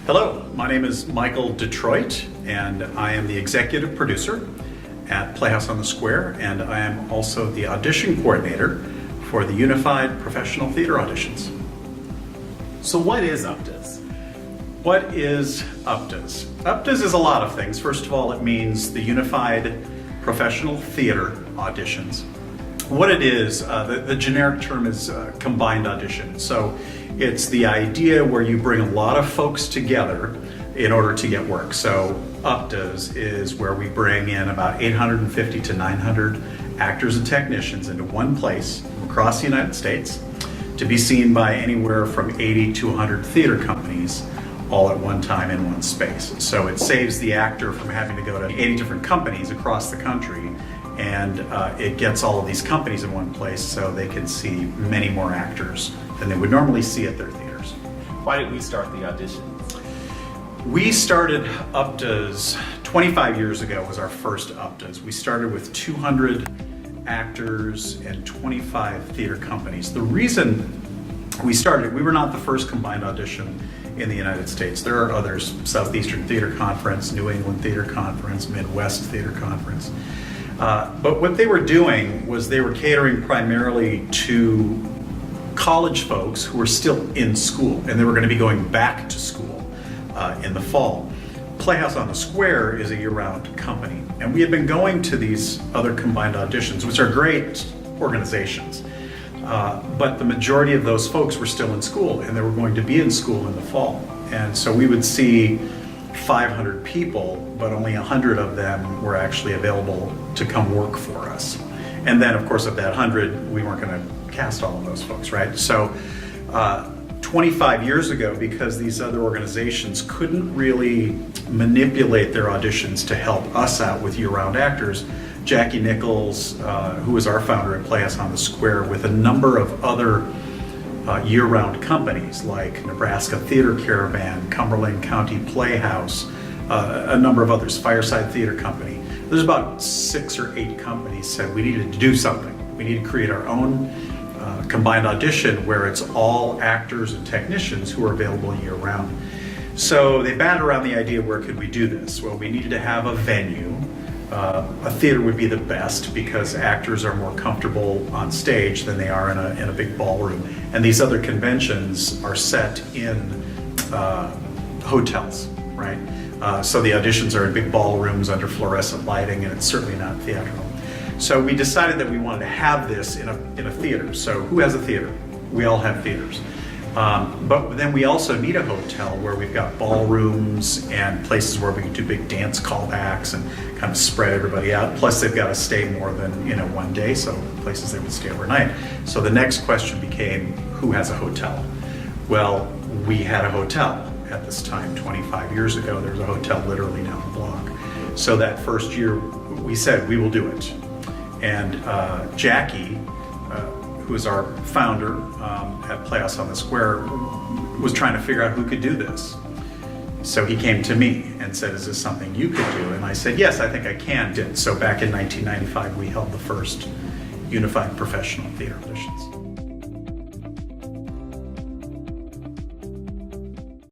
Hello, my name is Michael Detroit, and I am the executive producer at Playhouse on the Square, and I am also the audition coordinator for the Unified Professional Theatre Auditions. So what is UPTAs? What is UPTAs? UPTAs is a lot of things. First of all, it means the Unified Professional Theatre Auditions. What it is, the generic term is combined audition. So it's the idea where you bring a lot of folks together in order to get work. So UPTAs is where we bring in about 850 to 900 actors and technicians into one place across the United States to be seen by anywhere from 80 to 100 theater companies all at one time in one space. So it saves the actor from having to go to 80 different companies across the country, and it gets all of these companies in one place so they can see many more actors than they would normally see at their theaters. Why did we start the auditions? We started UPTAs 25 years ago was our first UPTAs. We started with 200 actors and 25 theater companies. The reason we started, we were not the first combined audition in the United States. There are others, Southeastern Theater Conference, New England Theater Conference, Midwest Theater Conference. But what they were doing was they were catering primarily to college folks who were still in school, and they were going to be going back to school in the fall. Playhouse on the Square is a year-round company, and we had been going to these other combined auditions, which are great organizations, but the majority of those folks were still in school, and they were going to be in school in the fall. And so we would see 500 people, but only 100 of them were actually available to come work for us. And then, of course, of that 100, we weren't going to cast all of those folks, right? So 25 years ago, because these other organizations couldn't really manipulate their auditions to help us out with year-round actors, Jackie Nichols, who was our founder at Playhouse on the Square, with a number of other year-round companies like Nebraska Theater Caravan, Cumberland County Playhouse, a number of others, Fireside Theater Company. There's about 6 or 8 companies said we needed to do something. We need to create our own combined audition where it's all actors and technicians who are available year-round. So they batted around the idea, where could we do this? Well, we needed to have a venue. A theater would be the best because actors are more comfortable on stage than they are in a big ballroom. And these other conventions are set in hotels, right? So the auditions are in big ballrooms under fluorescent lighting, and it's certainly not theatrical. So we decided that we wanted to have this in a theater. So who has a theater? We all have theaters. But then we also need a hotel where we've got ballrooms and places where we can do big dance callbacks and kind of spread everybody out. Plus they've got to stay more than one day, so places they would stay overnight. So the next question became, who has a hotel? Well, we had a hotel at this time. 25 years ago, there was a hotel literally down the block. So that first year we said, we will do it. And Jackie, who is our founder at Playhouse on the Square, was trying to figure out who could do this. So he came to me and said, is this something you could do? And I said, yes, I think I can. So back in 1995, we held the first Unified Professional Theatre Auditions.